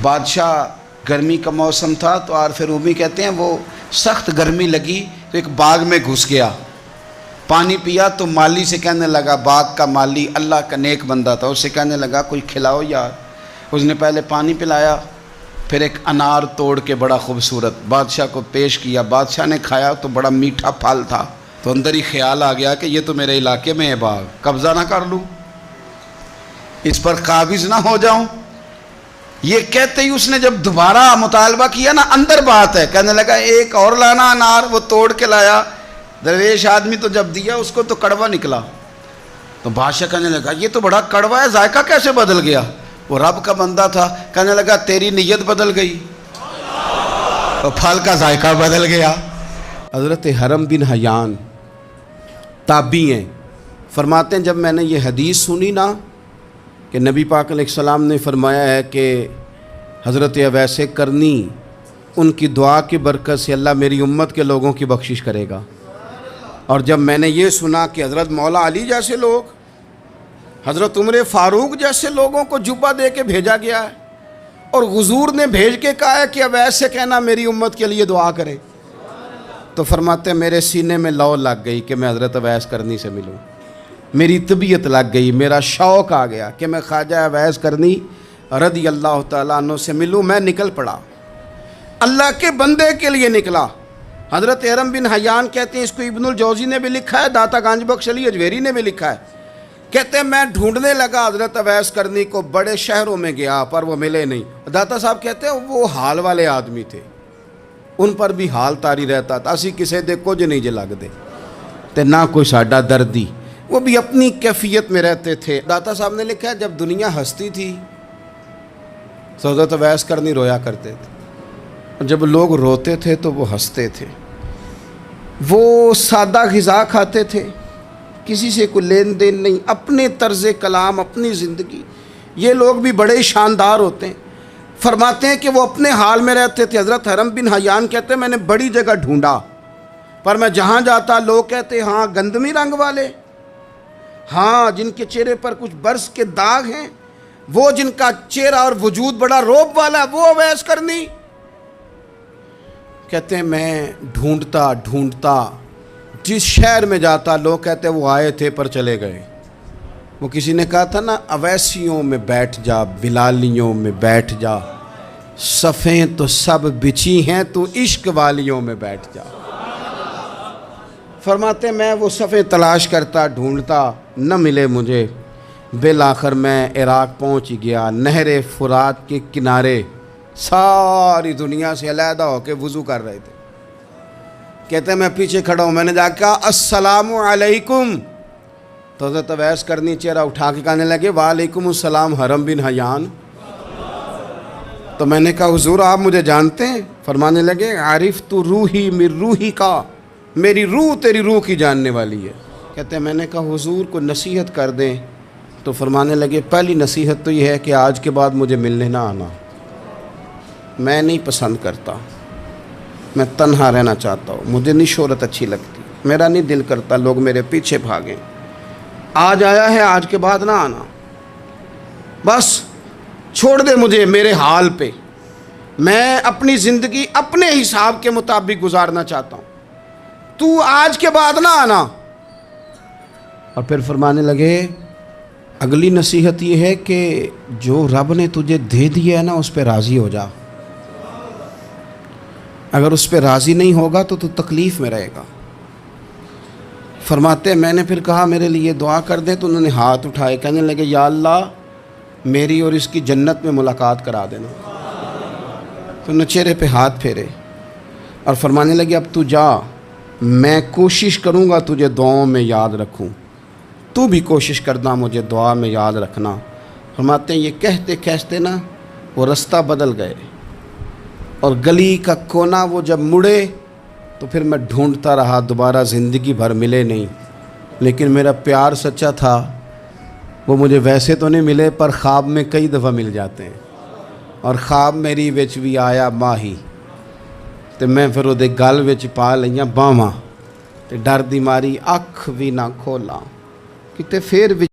بادشاہ گرمی کا موسم تھا تو عارف رومی کہتے ہیں وہ سخت گرمی لگی تو ایک باغ میں گھس گیا، پانی پیا تو مالی سے کہنے لگا، باغ کا مالی اللہ کا نیک بندہ تھا، اس سے کہنے لگا کوئی کھلاؤ یار۔ اس نے پہلے پانی پلایا، پھر ایک انار توڑ کے بڑا خوبصورت بادشاہ کو پیش کیا، بادشاہ نے کھایا تو بڑا میٹھا پھل تھا، تو اندر ہی خیال آ گیا کہ یہ تو میرے علاقے میں ہے باغ، قبضہ نہ کر لوں، اس پر قابض نہ ہو جاؤں۔ یہ کہتے ہی اس نے جب دوبارہ مطالبہ کیا نا، اندر بات ہے، کہنے لگا ایک اور لانا انار، وہ توڑ کے لایا، درویش آدمی تو جب دیا اس کو تو کڑوا نکلا، تو بادشاہ کہنے لگا یہ تو بڑا کڑوا ہے، ذائقہ کیسے بدل گیا؟ وہ رب کا بندہ تھا، کہنے لگا تیری نیت بدل گئی تو پھل کا ذائقہ بدل گیا۔ حضرت حرم بن حیان تابعی ہیں، فرماتے ہیں جب میں نے یہ حدیث سنی نا کہ نبی پاک علیہ السلام نے فرمایا ہے کہ حضرت اویس کرنی ان کی دعا کی برکت سے اللہ میری امت کے لوگوں کی بخشش کرے گا، اور جب میں نے یہ سنا کہ حضرت مولا علی جیسے لوگ، حضرت عمر فاروق جیسے لوگوں کو جبہ دے کے بھیجا گیا ہے، اور حضور نے بھیج کے کہا ہے کہ اویس سے کہنا میری امت کے لیے دعا کرے، تو فرماتے ہیں میرے سینے میں لو لگ گئی کہ میں حضرت اویس کرنی سے ملوں، میری طبیعت لگ گئی، میرا شوق آ گیا کہ میں خواجہ اویس کرنی رضی اللہ تعالیٰ عنہ سے ملوں۔ میں نکل پڑا، اللہ کے بندے کے لیے نکلا۔ حضرت حرم بن حیان کہتے ہیں، اس کو ابن الجوزی نے بھی لکھا ہے، داتا گنج بخش علی اجویری نے بھی لکھا ہے، کہتے ہیں میں ڈھونڈنے لگا حضرت اویس کرنی کو، بڑے شہروں میں گیا پر وہ ملے نہیں۔ داتا صاحب کہتے ہیں وہ حال والے آدمی تھے، ان پر بھی حال تاری رہتا تھا، اسی کسے دے کچھ نہیں جے لگ دے تے نہ کوئی ساڈا دردی، وہ بھی اپنی کیفیت میں رہتے تھے۔ داتا صاحب نے لکھا ہے جب دنیا ہستی تھی تو حضرت اویس کرنی رویا کرتے تھے، اور جب لوگ روتے تھے تو وہ ہنستے تھے۔ وہ سادہ غذا کھاتے تھے، کسی سے کوئی لین دین نہیں، اپنے طرز کلام، اپنی زندگی۔ یہ لوگ بھی بڑے شاندار ہوتے ہیں، فرماتے ہیں کہ وہ اپنے حال میں رہتے تھے۔ حضرت حرم بن حیان کہتے ہیں میں نے بڑی جگہ ڈھونڈا، پر میں جہاں جاتا لوگ کہتے ہاں گندمی رنگ والے، ہاں جن کے چہرے پر کچھ برس کے داغ ہیں، وہ جن کا چہرہ اور وجود بڑا روب والا ہے، وہ اویس کرنی۔ کہتے ہیں میں ڈھونڈتا ڈھونڈتا جس شہر میں جاتا لوگ کہتے ہیں وہ آئے تھے پر چلے گئے۔ وہ کسی نے کہا تھا نا اویسیوں میں بیٹھ جا، بلالیوں میں بیٹھ جا، صفیں تو سب بچھی ہیں تو عشق والیوں میں بیٹھ جا۔ فرماتے ہیں میں وہ صفیں تلاش کرتا ڈھونڈتا، نہ ملے مجھے، بالآخر میں عراق پہنچ گیا، نہر فرات کے کنارے ساری دنیا سے علیحدہ ہو کے وضو کر رہے تھے۔ کہتے ہیں میں پیچھے کھڑا ہوں، میں نے جا کے کہا السلام علیکم، تو حضرت اویس کرنی چہرہ اٹھا کے کہنے لگے وعلیکم السلام حرم بن حیان۔ تو میں نے کہا حضور آپ مجھے جانتے ہیں؟ فرمانے لگے عارف تو روحی من روحی کا، میری روح تیری روح کی جاننے والی ہے۔ کہتے ہیں میں نے کہا حضور کو نصیحت کر دیں، تو فرمانے لگے پہلی نصیحت تو یہ ہے کہ آج کے بعد مجھے ملنے نہ آنا، میں نہیں پسند کرتا، میں تنہا رہنا چاہتا ہوں، مجھے نہیں شہرت اچھی لگتی، میرا نہیں دل کرتا لوگ میرے پیچھے بھاگیں، آج آیا ہے آج کے بعد نہ آنا، بس چھوڑ دے مجھے میرے حال پہ، میں اپنی زندگی اپنے حساب کے مطابق گزارنا چاہتا ہوں، تو آج کے بعد نہ آنا۔ اور پھر فرمانے لگے اگلی نصیحت یہ ہے کہ جو رب نے تجھے دے دیا ہے نا اس پہ راضی ہو جا، اگر اس پہ راضی نہیں ہوگا تو تکلیف میں رہے گا۔ فرماتے ہیں میں نے پھر کہا میرے لیے دعا کر دیں، تو انہوں نے ہاتھ اٹھائے، کہنے لگے یا اللہ میری اور اس کی جنت میں ملاقات کرا دینا۔ تو انہوں نے چہرے پہ ہاتھ پھیرے اور فرمانے لگے اب تو جا، میں کوشش کروں گا تجھے دعاؤں میں یاد رکھوں، تو بھی کوشش کرنا مجھے دعا میں یاد رکھنا۔ فرماتے ہیں یہ کہتے کہتے نا وہ رستہ بدل گئے، اور گلی کا کونا وہ جب مڑے تو پھر میں ڈھونڈتا رہا، دوبارہ زندگی بھر ملے نہیں، لیکن میرا پیار سچا تھا، وہ مجھے ویسے تو نہیں ملے پر خواب میں کئی دفعہ مل جاتے ہیں، اور خواب میری وچ بھی آیا ماہی، تو میں پھر وہ گل وچ پا لئیاں باواں، تے ڈر دی ماری اکھ بھی نہ کھولا، کتے پھر